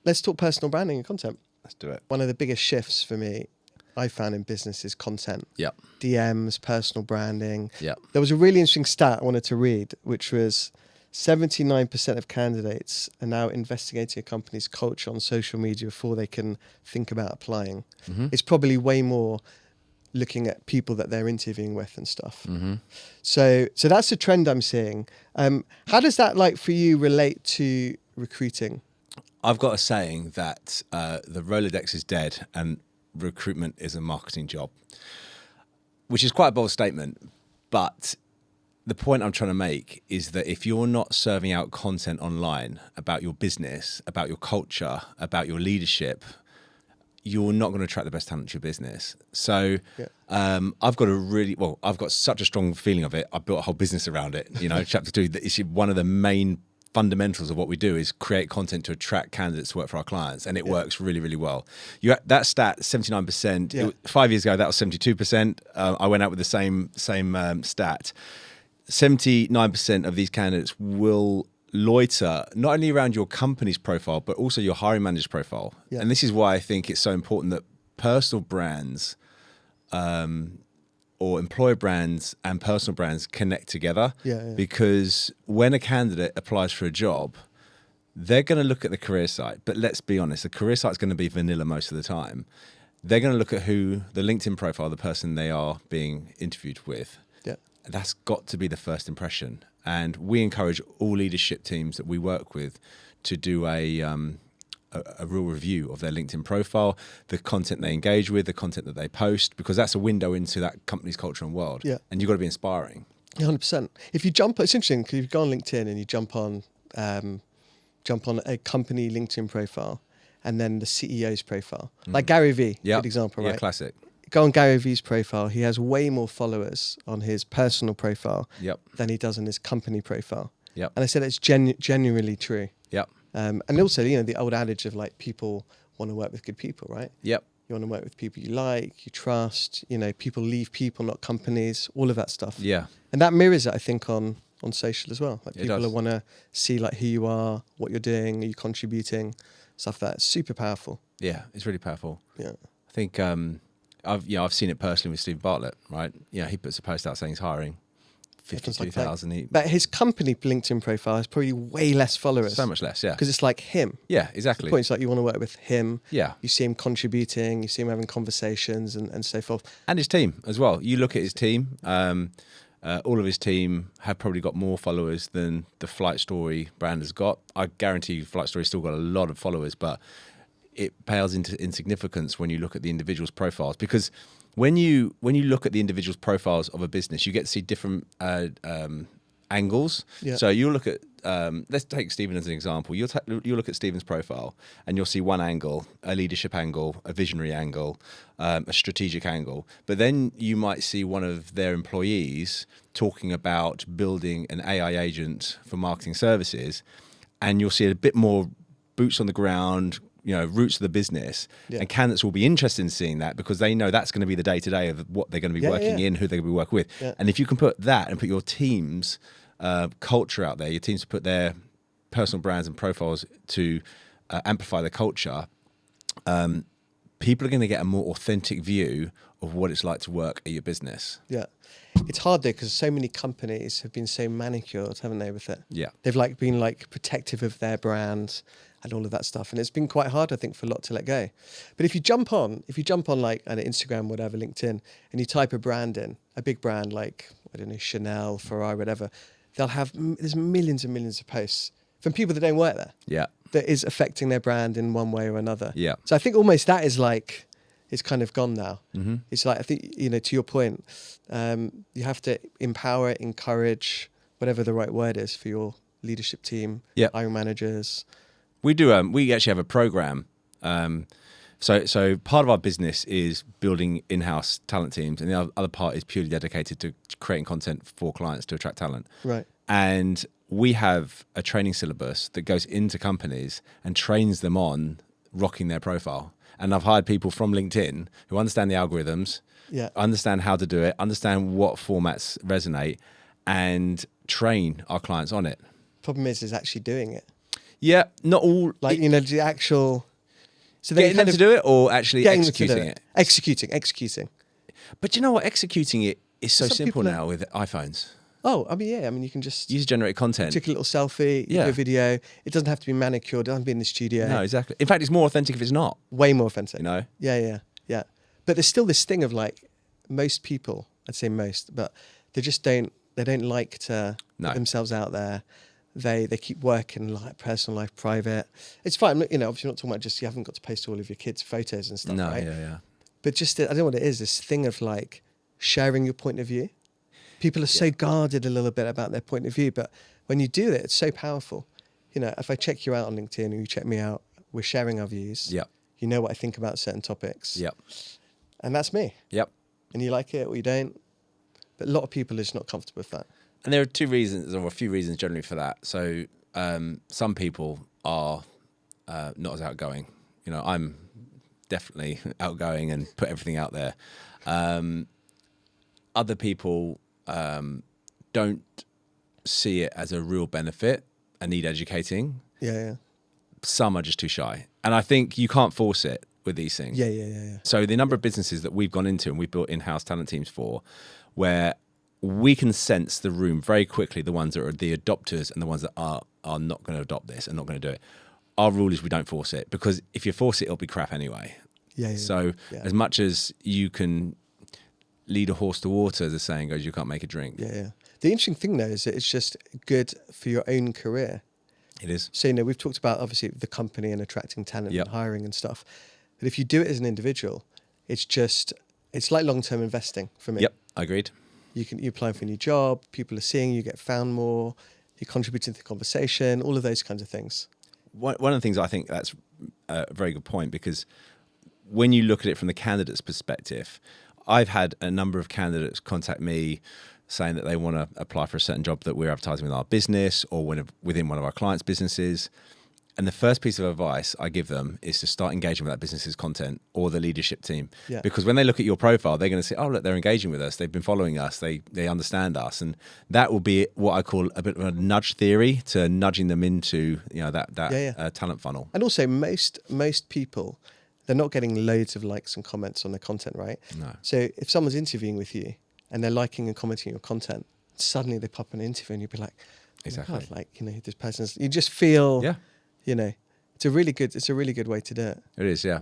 let's talk personal branding and content. Let's do it. One of the biggest shifts for me I found in business is content. Yeah. DMs, personal branding. Yeah. There was a really interesting stat I wanted to read, which was 79% of candidates are now investigating a company's culture on social media before they can think about applying. Mm-hmm. It's probably way more looking at people that they're interviewing with and stuff. Mm-hmm. So that's the trend I'm seeing. How does that, like, for you relate to recruiting? I've got a saying that the Rolodex is dead and recruitment is a marketing job, which is quite a bold statement. But the point I'm trying to make is that if you're not serving out content online about your business, about your culture, about your leadership, you're not going to attract the best talent to your business. So I've got such a strong feeling of it. I built a whole business around it. Chapter 2, that is one of the main fundamentals of what we do is create content to attract candidates to work for our clients, and it works really, really well. That stat, 79%. 5 years ago, that was 72%. I went out with the same stat. 79% of these candidates will loiter not only around your company's profile, but also your hiring manager's profile. Yeah. And this is why I think it's so important that personal brands or employer brands and personal brands connect together. Because when a candidate applies for a job, they're going to look at the career site. But let's be honest, the career site is going to be vanilla most of the time. They're going to look at the LinkedIn profile, the person they are being interviewed with. That's got to be the first impression. And we encourage all leadership teams that we work with to do a real review of their LinkedIn profile, the content they engage with, the content that they post, because that's a window into that company's culture and world. Yeah. And you've got to be inspiring. 100%. If you jump, it's interesting because you go on LinkedIn and you jump on a company LinkedIn profile and then the CEO's profile. Like Gary Vee, good example, right? Yeah, classic. Go on Gary Vee's profile. He has way more followers on his personal profile than he does on his company profile. And I said it's genuinely true. And also, the old adage of like people want to work with good people, right? You want to work with people you like, you trust. People leave people, not companies. All of that stuff. And that mirrors it, I think, on social as well. Like people want to see like who you are, what you're doing, are you contributing, stuff that's super powerful. Yeah, it's really powerful. Yeah, I think. I've seen it personally with Stephen Bartlett, right? He puts a post out saying he's hiring 52,000. But his company LinkedIn profile has probably way less followers. So much less, yeah. Because it's like him. Yeah, exactly. The point is like you want to work with him. Yeah. You see him contributing, you see him having conversations and so forth. And his team as well. You look at his team, all of his team have probably got more followers than the Flight Story brand has got. I guarantee you Flight Story's still got a lot of followers, but it pales into insignificance when you look at the individual's profiles, because when you look at the individual's profiles of a business, you get to see different angles. So you'll look at let's take Stephen as an example. You'll look at Stephen's profile and you'll see one angle, a leadership angle, a visionary angle, a strategic angle. But then you might see one of their employees talking about building an AI agent for marketing services, and you'll see a bit more boots on the ground, roots of the business, and candidates will be interested in seeing that because they know that's going to be the day-to-day of what they're going to be working in, who they're going to be working with. And if you can put that and put your team's culture out there, your teams put their personal brands and profiles to amplify the culture, people are going to get a more authentic view of what it's like to work at your business. It's hard though because so many companies have been so manicured, haven't they, with it? They've been protective of their brand and all of that stuff, and it's been quite hard, I think, for a lot to let go. But if you jump on like an Instagram, whatever, LinkedIn, and you type a brand in, a big brand like, I don't know, Chanel, Ferrari, whatever, there's millions and millions of posts from people that don't work there. That is affecting their brand in one way or another. So I think almost that is like, it's kind of gone now. It's like, I think, to your point, you have to empower, encourage, whatever the right word is for your leadership team, hiring managers. We do. We actually have a program. So part of our business is building in-house talent teams, and the other part is purely dedicated to creating content for clients to attract talent. Right. And we have a training syllabus that goes into companies and trains them on rocking their profile. And I've hired people from LinkedIn who understand the algorithms, understand how to do it, understand what formats resonate, and train our clients on it. Problem is actually doing it. Yeah, not all. Like, the actual... So getting them to do it or actually executing it? Executing. But you know what? Executing it is so Some simple people now with iPhones. Oh, I mean, yeah. I mean, you can just User-generated content. take a little selfie, do a video. It doesn't have to be manicured. It doesn't have to be in the studio. No, exactly. In fact, it's more authentic if it's not. Way more authentic. You know? Yeah. But there's still this thing of like, most people, I'd say most, but they just don't like to put themselves out there. They keep working like personal life private. It's fine. Obviously not talking about just you haven't got to post all of your kids' photos and stuff, right? Yeah. But just, I don't know what it is, this thing of like sharing your point of view. People are so guarded a little bit about their point of view, but when you do it, it's so powerful. If I check you out on LinkedIn and you check me out, we're sharing our views. Yep. You know what I think about certain topics. Yep. And that's me. Yep. And you like it or you don't. But a lot of people are just not comfortable with that. And there are two reasons, or a few reasons generally for that. So some people are not as outgoing. I'm definitely outgoing and put everything out there. Other people don't see it as a real benefit and need educating. Yeah. Some are just too shy. And I think you can't force it with these things. Yeah. So the number of businesses that we've gone into and we've built in-house talent teams for, where we can sense the room very quickly, the ones that are the adopters and the ones that are not going to adopt this and not going to do it. Our rule is we don't force it, because if you force it, it'll be crap anyway. Yeah. So as much as you can lead a horse to water, as the saying goes, you can't make a drink. Yeah. The interesting thing though is that it's just good for your own career. It is. So, we've talked about obviously the company and attracting talent and hiring and stuff. But if you do it as an individual, it's like long-term investing for me. Yep, I agreed. You apply for a new job, people are seeing you, get found more, you contribute to the conversation, all of those kinds of things. One of the things I think that's a very good point, because when you look at it from the candidate's perspective, I've had a number of candidates contact me saying that they want to apply for a certain job that we're advertising with our business or within one of our clients' businesses. And the first piece of advice I give them is to start engaging with that business's content or the leadership team. Yeah. Because when they look at your profile, they're going to say, oh, look, they're engaging with us. They've been following us. They understand us. And that will be what I call a bit of a nudge theory to nudging them into that talent funnel. And also most people, they're not getting loads of likes and comments on their content, right? No. So if someone's interviewing with you and they're liking and commenting your content, suddenly they pop an interview and you'll be like, oh exactly. God, this person's, you just feel... Yeah. It's a really good way to do it. It is, yeah.